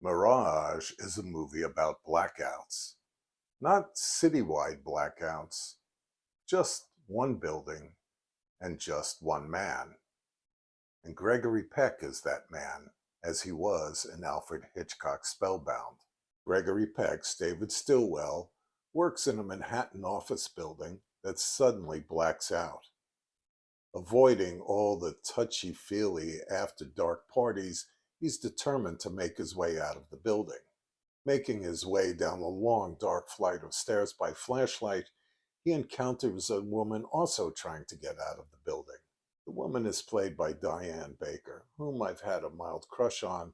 Mirage is a movie about blackouts. Not citywide blackouts, just one building and just one man. And Gregory Peck is that man, as he was in Alfred Hitchcock's Spellbound. Gregory Peck's David Stillwell works in a Manhattan office building that suddenly blacks out. Avoiding all the touchy-feely after-dark parties, he's determined to make his way out of the building. Making his way down the long, dark flight of stairs by flashlight, he encounters a woman also trying to get out of the building. The woman is played by Diane Baker, whom I've had a mild crush on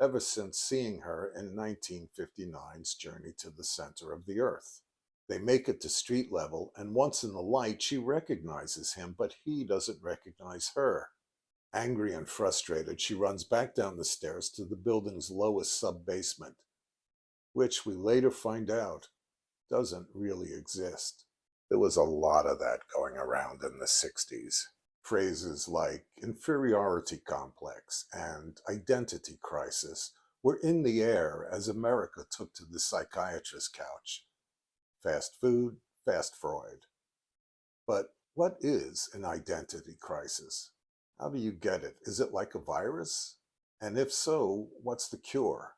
ever since seeing her in 1959's Journey to the Center of the Earth. They make it to street level, and once in the light, she recognizes him, but he doesn't recognize her. Angry and frustrated, she runs back down the stairs to the building's lowest sub-basement, which we later find out doesn't really exist. There was a lot of that going around in the 60s. Phrases like inferiority complex and identity crisis were in the air as America took to the psychiatrist's couch. Fast food, fast Freud. But what is an identity crisis? How do you get it? Is it like a virus? And if so, what's the cure?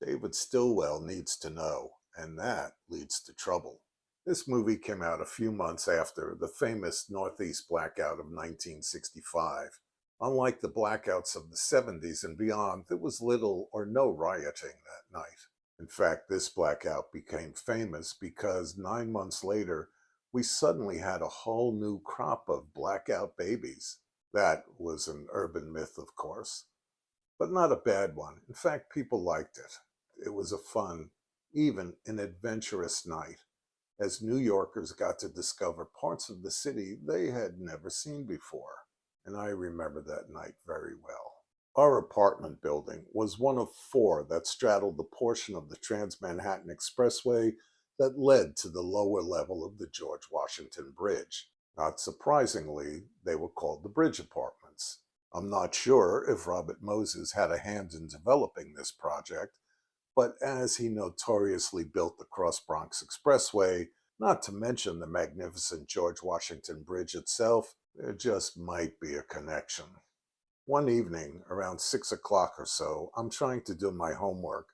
David Stillwell needs to know, and that leads to trouble. This movie came out a few months after the famous Northeast blackout of 1965. Unlike the blackouts of the 70s and beyond, there was little or no rioting that night. In fact, this blackout became famous because 9 months later, we suddenly had a whole new crop of blackout babies. That was an urban myth, of course, but not a bad one. In fact, people liked it. It was a fun, even an adventurous night, as New Yorkers got to discover parts of the city they had never seen before. And I remember that night very well. Our apartment building was one of four that straddled the portion of the Trans-Manhattan Expressway that led to the lower level of the George Washington Bridge. Not surprisingly, they were called the Bridge Apartments. I'm not sure if Robert Moses had a hand in developing this project, but as he notoriously built the Cross Bronx Expressway, not to mention the magnificent George Washington Bridge itself, there just might be a connection. One evening, around 6 o'clock or so, I'm trying to do my homework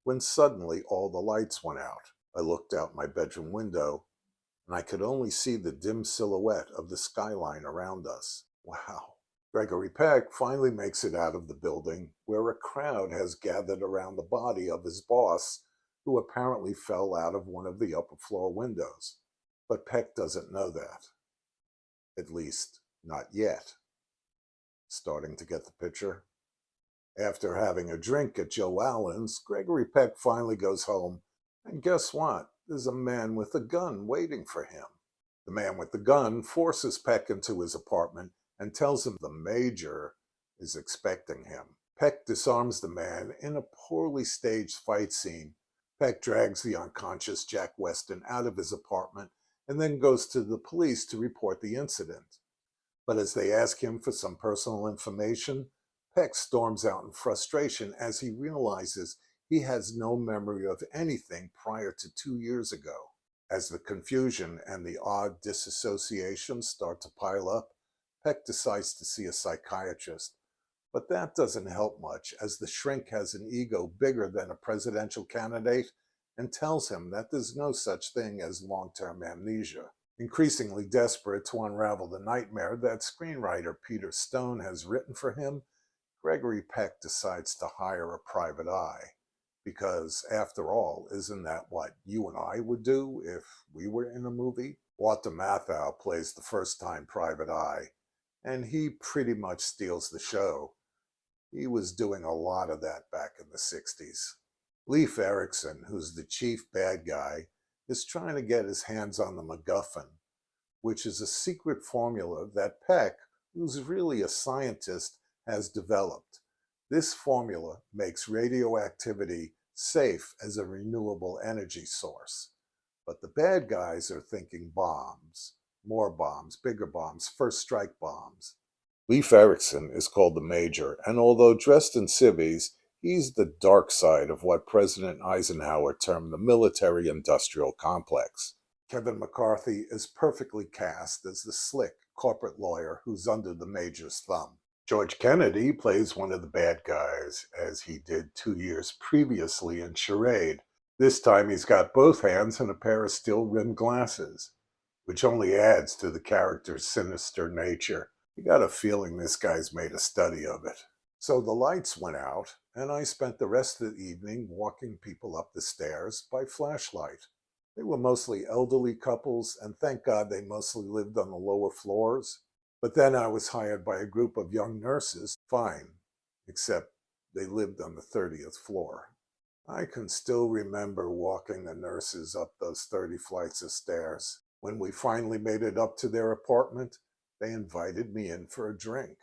when suddenly all the lights went out. I looked out my bedroom window, and I could only see the dim silhouette of the skyline around us. Wow. Gregory Peck finally makes it out of the building, where a crowd has gathered around the body of his boss, who apparently fell out of one of the upper floor windows. But Peck doesn't know that. At least, not yet. Starting to get the picture? After having a drink at Joe Allen's, Gregory Peck finally goes home, and guess what? There's a man with a gun waiting for him. The man with the gun forces Peck into his apartment and tells him the Major is expecting him. Peck disarms the man in a poorly staged fight scene. Peck drags the unconscious Jack Weston out of his apartment and then goes to the police to report the incident. But as they ask him for some personal information, Peck storms out in frustration as he realizes he has no memory of anything prior to 2 years ago. As the confusion and the odd disassociation start to pile up, Peck decides to see a psychiatrist. But that doesn't help much, as the shrink has an ego bigger than a presidential candidate and tells him that there's no such thing as long-term amnesia. Increasingly desperate to unravel the nightmare that screenwriter Peter Stone has written for him, Gregory Peck decides to hire a private eye. Because, after all, isn't that what you and I would do if we were in a movie? Walter Matthau plays the first-time private eye, and he pretty much steals the show. He was doing a lot of that back in the 60s. Leif Erikson, who's the chief bad guy, is trying to get his hands on the MacGuffin, which is a secret formula that Peck, who's really a scientist, has developed. This formula makes radioactivity safe as a renewable energy source. But the bad guys are thinking bombs, more bombs, bigger bombs, first strike bombs. Leif Erikson is called the Major, and although dressed in civvies, He's the dark side of what President Eisenhower termed the military-industrial complex. Kevin McCarthy is perfectly cast as the slick corporate lawyer who's under the major's thumb. George Kennedy plays one of the bad guys, as he did 2 years previously in Charade. This time he's got both hands and a pair of steel-rimmed glasses, which only adds to the character's sinister nature. You got a feeling this guy's made a study of it. So the lights went out, and I spent the rest of the evening walking people up the stairs by flashlight. They were mostly elderly couples, and thank God they mostly lived on the lower floors. But then I was hired by a group of young nurses, fine, except they lived on the 30th floor. I can still remember walking the nurses up those 30 flights of stairs. When we finally made it up to their apartment, they invited me in for a drink.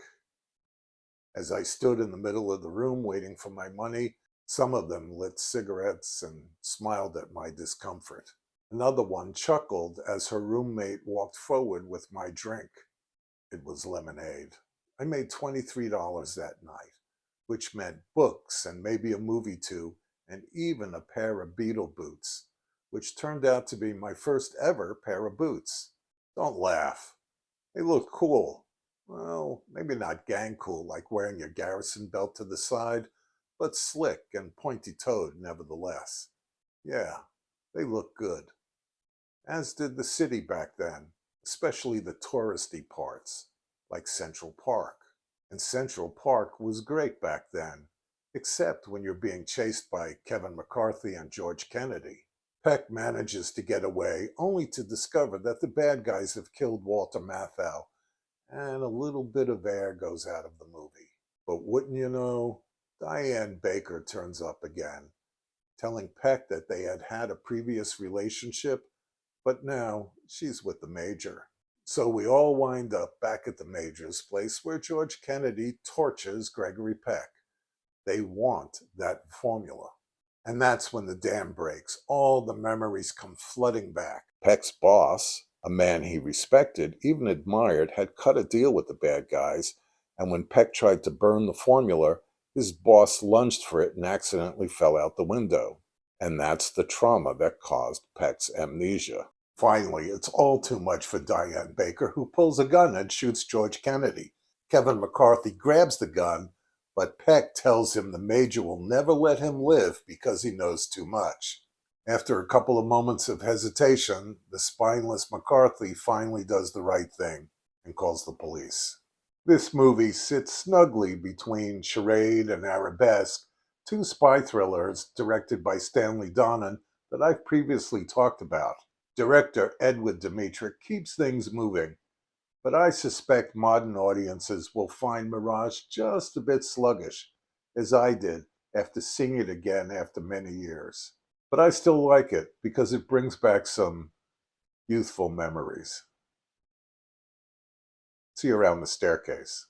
As I stood in the middle of the room waiting for my money, some of them lit cigarettes and smiled at my discomfort. Another one chuckled as her roommate walked forward with my drink. It was lemonade. I made $23 that night, which meant books and maybe a movie too, and even a pair of Beetle boots, which turned out to be my first ever pair of boots. Don't laugh. They looked cool. Well, maybe not gang cool like wearing your Garrison belt to the side, but slick and pointy-toed nevertheless. Yeah, they looked good. As did the city back then, especially the touristy parts, like Central Park. And Central Park was great back then, except when you're being chased by Kevin McCarthy and George Kennedy. Peck manages to get away, only to discover that the bad guys have killed Walter Matthau, and a little bit of air goes out of the movie. But wouldn't you know, Diane Baker turns up again, telling Peck that they had had a previous relationship, but now she's with the Major. So we all wind up back at the Major's place where George Kennedy tortures Gregory Peck. They want that formula. And that's when the dam breaks. All the memories come flooding back. Peck's boss, a man he respected, even admired, had cut a deal with the bad guys, and when Peck tried to burn the formula, his boss lunged for it and accidentally fell out the window. And that's the trauma that caused Peck's amnesia. Finally, it's all too much for Diane Baker, who pulls a gun and shoots George Kennedy. Kevin McCarthy grabs the gun, but Peck tells him the Major will never let him live because he knows too much. After a couple of moments of hesitation, the spineless McCarthy finally does the right thing and calls the police. This movie sits snugly between Charade and Arabesque, two spy thrillers directed by Stanley Donen that I've previously talked about. Director Edward Dmytryk keeps things moving, but I suspect modern audiences will find Mirage just a bit sluggish, as I did after seeing it again after many years. But I still like it because it brings back some youthful memories. See you around the staircase.